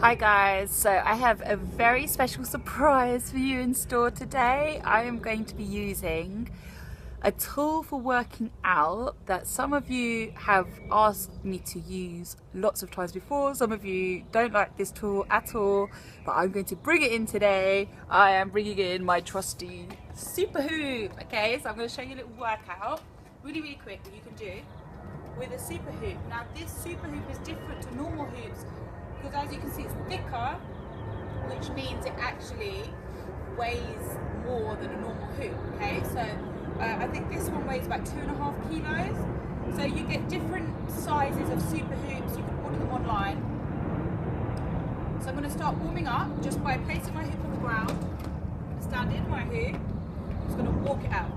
Hi guys, so I have a very special surprise for you in store today. I am going to be using a tool for working out that some of you have asked me to use lots of times before. Some of you don't like this tool at all, but I'm going to bring it in today. I am bringing in my trusty super hoop. Okay, so I'm going to show you a little workout really quick that you can do with a super hoop. Now this super hoop is different to normal hoops because, as you can see, it's thicker, which means it actually weighs more than a normal hoop. Okay, so I think this one weighs about 2.5 kilos. So you get different sizes of super hoops. You can order them online. So I'm going to start warming up just by placing my hoop on the ground. I'm going to stand in my hoop. I'm just going to walk it out,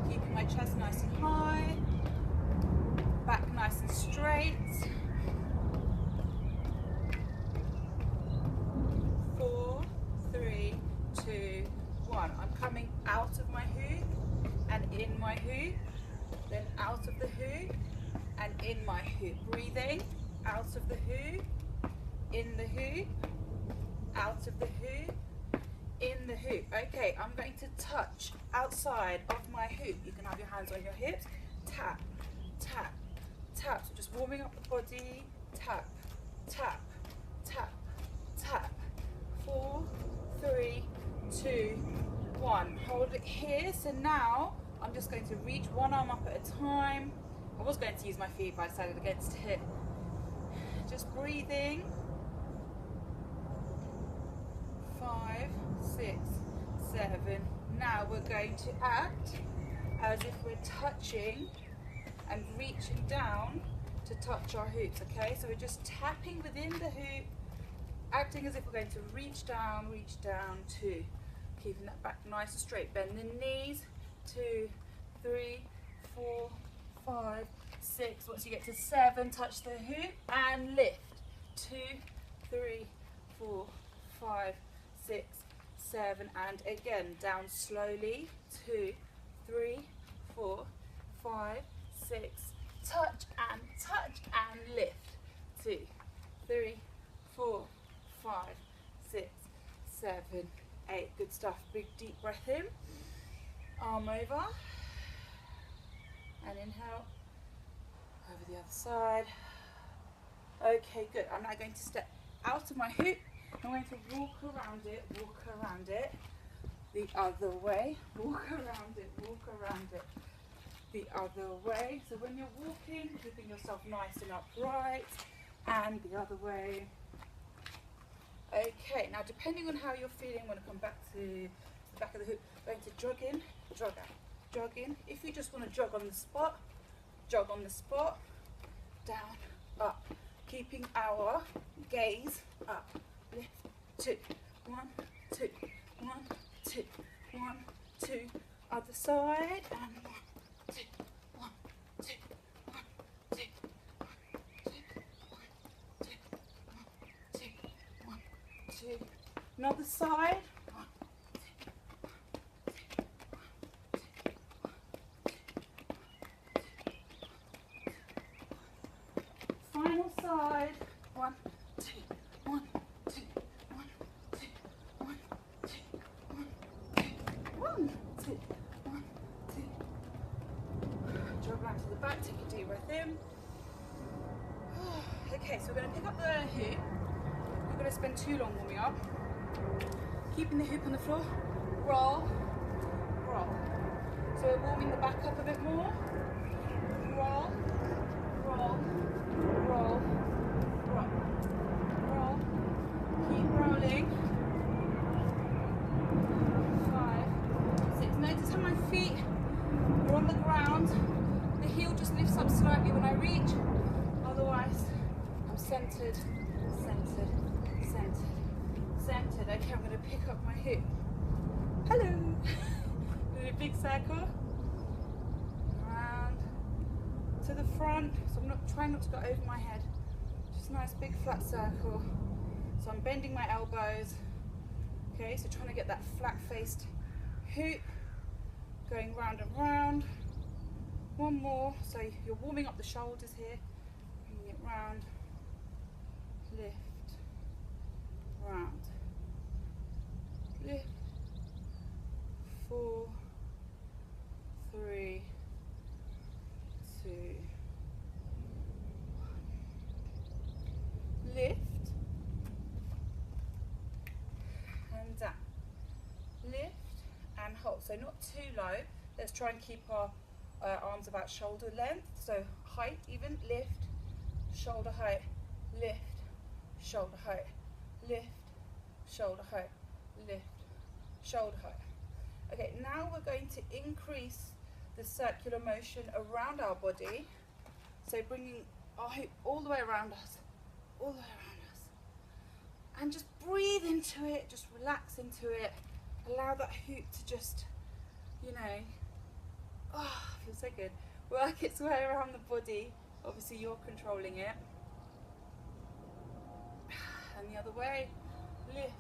keeping my chest nice and high, back nice and straight. 4, 3, 2, 1. I'm coming out of my hoop and in my hoop, then out of the hoop and in my hoop. Breathing, out of the hoop, in the hoop, out of the hoop, in the hoop. Okay, I'm going to touch outside of my hoop. You can have your hands on your hips. Tap, tap, tap. So just warming up the body. Tap, tap, tap, tap. 4, 3, 2, 1. Hold it here. So now I'm just going to reach one arm up at a time. I was going to use my feet, but I decided against it. Just breathing. 5, 6, 7. Now we're going to act as if we're touching and reaching down to touch our hoops. Okay, so we're just tapping within the hoop, acting as if we're going to reach down to, keeping that back nice and straight. Bend the knees. 2, 3, 4, 5, 6. Once you get to 7, touch the hoop and lift. 2, 3, 4, 5, 6, 7, and again down slowly. 2, 3, 4, 5, 6. Touch and lift. 2, 3, 4, 5, 6, 7, 8. Good stuff. Big deep breath in. Arm over. And inhale. Over the other side. Okay, good. I'm now going to step out of my hoop. I'm going to walk around it, the other way. Walk around it, the other way. So when you're walking, keeping yourself nice and upright, and the other way. Okay, now depending on how you're feeling, I'm going to come back to the back of the hoop. I'm going to jog in, jog out, jog in. If you just want to jog on the spot, down, up. Keeping our gaze up. Lift, 2, 1, 2, 1, 2, 1, 2. Other side, and 1, 2, 1, 2, 1, 2, 1, 2, 1, 2. Another side. 1, 2, 1, 2, 1, 2. Final side. 1, 2, 1, 2, 1, 2, 1, 2, 1, 2, 1, 2, 1, 2. Jog round to the back, take a deep breath in. Okay, so we're going to pick up the hoop. We're going to spend too long warming up. Keeping the hoop on the floor. Roll, roll. So we're warming the back up a bit more. Roll, roll, roll, roll, roll. Keep rolling. 5, 6. Notice how my feet are on the ground. The heel just lifts up slightly when I reach. Otherwise, I'm centered, centered, centered, centered. Okay, I'm going to pick up my hoop. Hello. Do a big circle. Round to the front. So I'm not trying not to go over my head. Just a nice big flat circle. So I'm bending my elbows. Okay, so trying to get that flat-faced hoop. Going round and round. One more. So you're warming up the shoulders here. Bringing it round. Lift. so not too low. Let's try and keep our arms about shoulder length. So height even, lift, shoulder height, lift, shoulder height, lift, shoulder height, lift, shoulder height. Okay, now we're going to increase the circular motion around our body. So bringing our hoop all the way around us, all the way around us. And just breathe into it, just relax into it. Allow that hoop to just, you know, oh, feels so good. Work its way around the body. Obviously you're controlling it. And the other way, lift.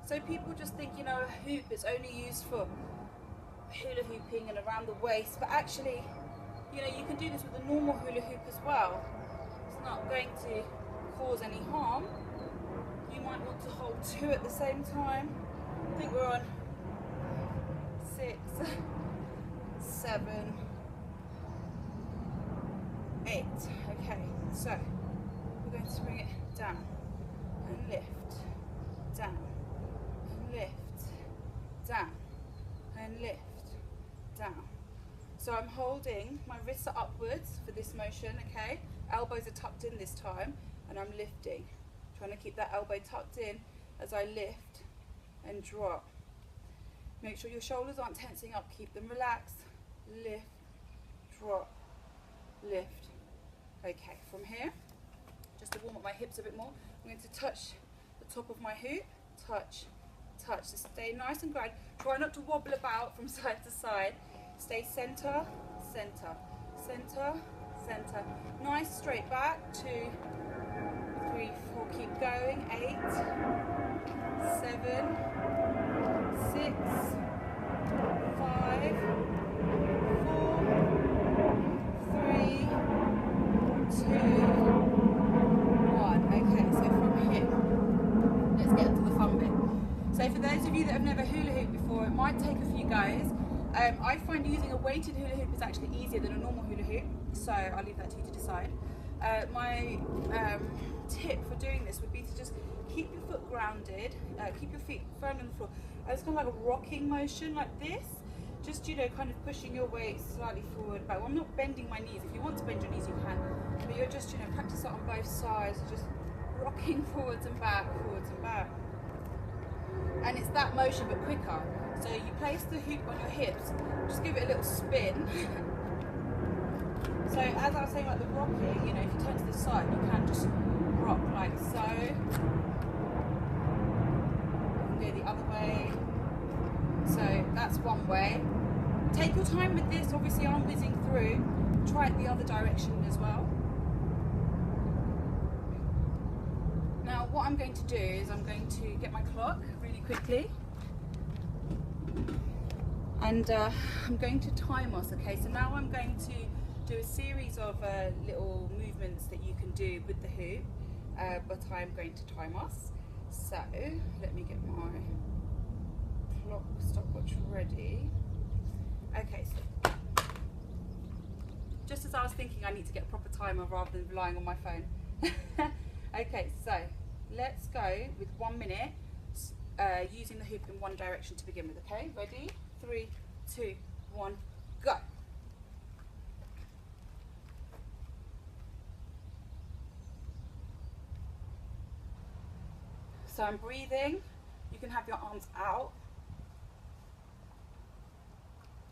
So people just think, you know, a hoop is only used for hula hooping and around the waist, but actually, you know, you can do this with a normal hula hoop as well. It's not going to cause any harm. You might want to hold two at the same time. I think we're on 6, 7, 8. Okay, so we're going to bring it down and lift, down and lift, down and lift, down. So I'm holding, my wrists are upwards for this motion, okay? Elbows are tucked in this time, and I'm lifting. Trying to keep that elbow tucked in as I lift and drop. Make sure your shoulders aren't tensing up, keep them relaxed. Lift, drop, lift. Okay, from here, just to warm up my hips a bit more, I'm going to touch the top of my hoop, touch, touch. So stay nice and grounded. Try not to wobble about from side to side. Stay center, center, center, center. Nice straight back. 2, 3, 4. Keep going. 8, 7, 6, 5, 4, 3, 2, 1. Okay, so from here, let's get to the fun bit. So for those of you that have never hula hooped before, it might take a few goes. I find using a weighted hula hoop is actually easier than a normal hula hoop, so I'll leave that to you to decide. My tip for doing this would be to just keep your foot grounded, keep your feet firm on the floor. It's kind of like a rocking motion like this, just, you know, kind of pushing your weight slightly forward, back. Well, I'm not bending my knees. If you want to bend your knees, you can, but you're just, you know, practice it on both sides, just rocking forwards and back, forwards and back. And it's that motion but quicker. So you place the hoop on your hips, just give it a little spin. So as I was saying about the rocking, you know, if you turn to the side, you can just rock like so. You can go the other way. So that's one way. Take your time with this, obviously I'm whizzing through. Try it the other direction as well. Now what I'm going to do is I'm going to get my clock really quickly. And I'm going to time us, okay? So now I'm going to do a series of little movements that you can do with the hoop, but I'm going to time us. So let me get my clock stopwatch ready. Okay, so just as I was thinking I need to get a proper timer rather than relying on my phone. Okay, so let's go with 1 minute using the hoop in one direction to begin with, okay? Ready? 3, 2, 1, go. So I'm breathing. You can have your arms out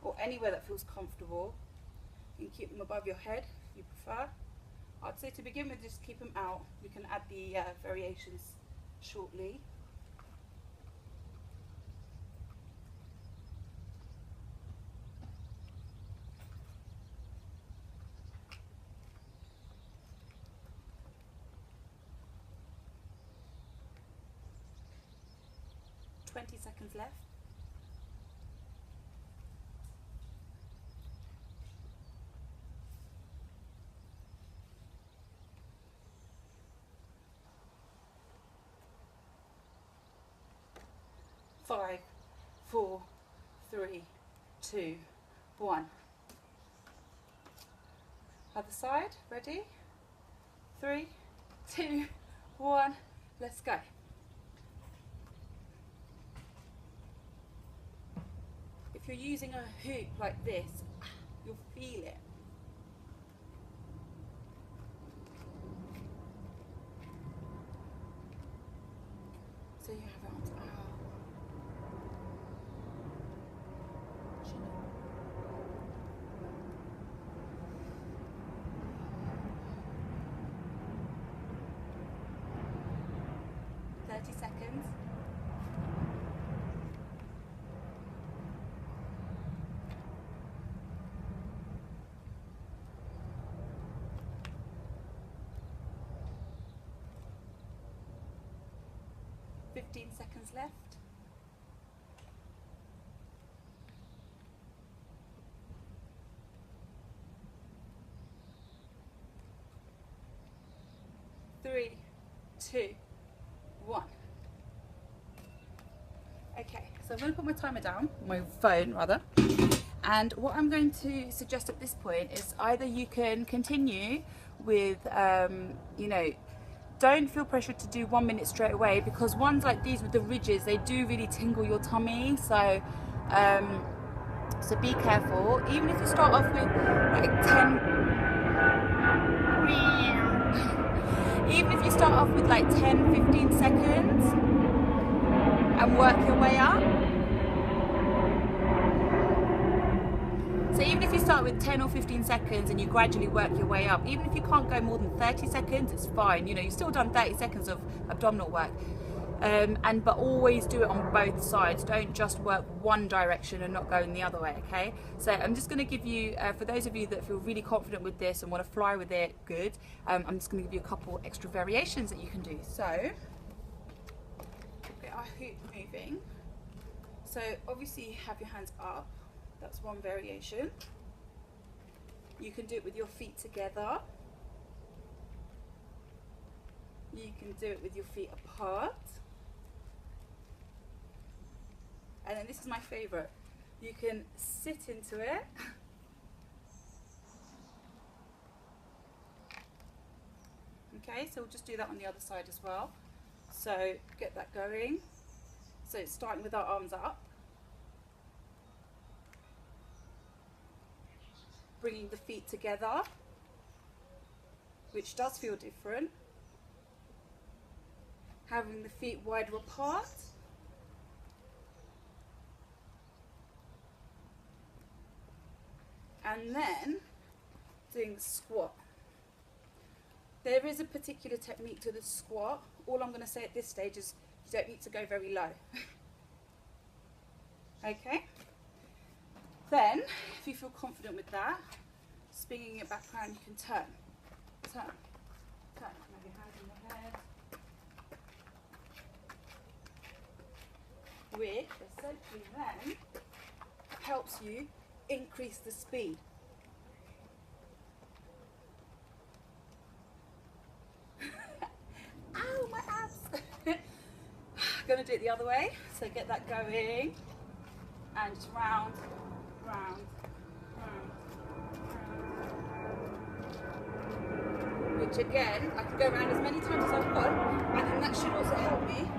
or anywhere that feels comfortable. You can keep them above your head if you prefer. I'd say to begin with, just keep them out. We can add the variations shortly. Seconds left. Five, 4, 3, 2, 1. Other side, ready? 3, 2, 1, let's go. you're using a hoop like this, you'll feel it. So you have arms out. 30 seconds. Fifteen seconds left. Three, two, one. Okay, so I'm going to put my timer down, my phone rather, and what I'm going to suggest at this point is either you can continue with, you know, don't feel pressured to do 1 minute straight away, because ones like these with the ridges, they do really tingle your tummy, so so be careful. Even if you start off with like 10 even if you start off with like 10-15 seconds and work your way up. So even if you start with 10 or 15 seconds and you gradually work your way up, even if you can't go more than 30 seconds, it's fine. You know, you've still done 30 seconds of abdominal work. But always do it on both sides. Don't just work one direction and not go in the other way, okay? So I'm just going to give you, for those of you that feel really confident with this and want to fly with it, good. I'm just going to give you a couple extra variations that you can do. So, get our hoop moving. So obviously you have your hands up. That's one variation. You can do it with your feet together. You can do it with your feet apart. And then this is my favorite. You can sit into it. Okay, so we'll just do that on the other side as well. So get that going. So it's starting with our arms up. Bringing the feet together, which does feel different. Having the feet wider apart. And then doing the squat. There is a particular technique to the squat. All I'm going to say at this stage is you don't need to go very low. Okay? Then, if you feel confident with that, spinning it back around, you can turn. Turn. Turn. Have your hands on your head. Which essentially then helps you increase the speed. Ow, my abs! Gonna do it the other way, so get that going, and just round, round, round, round. Which again, I can go around as many times as I want, and then that should also help me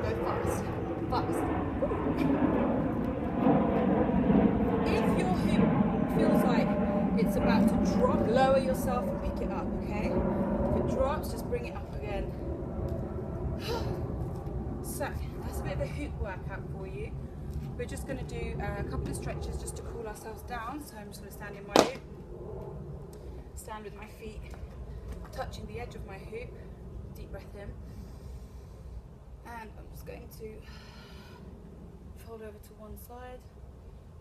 go fast. Fast. If your hip feels like it's about to drop, lower yourself and pick it up, okay? If it drops, just bring it up again. So, that's a bit of a hoop workout for you. We're just going to do a couple of stretches just to cool ourselves down. So I'm just going to stand in my hoop. Stand with my feet touching the edge of my hoop. Deep breath in. And I'm just going to fold over to one side.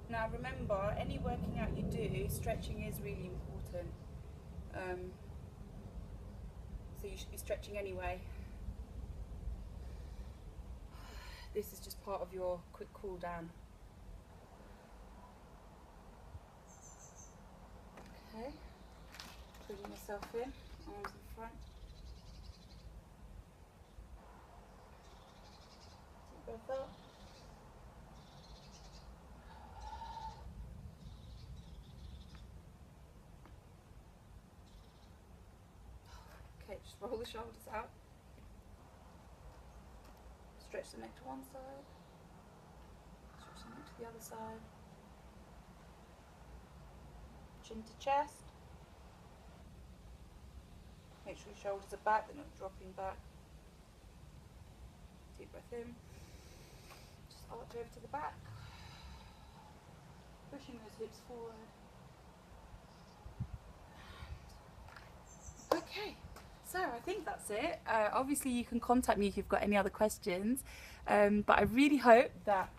Now remember, any working out you do, stretching is really important. So you should be stretching anyway. This is just part of your quick cool down. Okay, bringing yourself in, arms in front. Deep breath up. Okay, just roll the shoulders out. Stretch the neck to one side, stretch the neck to the other side. chin to chest. Make sure your shoulders are back, they're not dropping back. Deep breath in. Just arch over to the back. Pushing those hips forward. Okay, so I think that's it. Obviously you can contact me if you've got any other questions, but I really hope that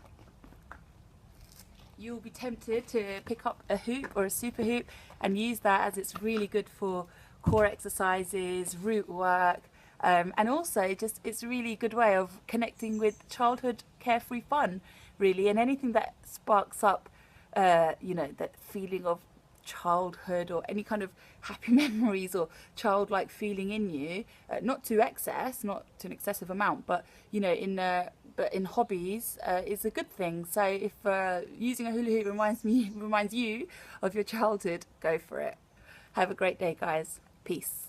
you'll be tempted to pick up a hoop or a super hoop and use that, as it's really good for core exercises, root work, and also just it's a really good way of connecting with childhood carefree fun, really, and anything that sparks up you know, that feeling of childhood or any kind of happy memories or childlike feeling in you, not to excess, not to an excessive amount, but you know, in hobbies, is a good thing. So if using a hula hoop reminds you of your childhood, go for it. Have a great day, guys. Peace.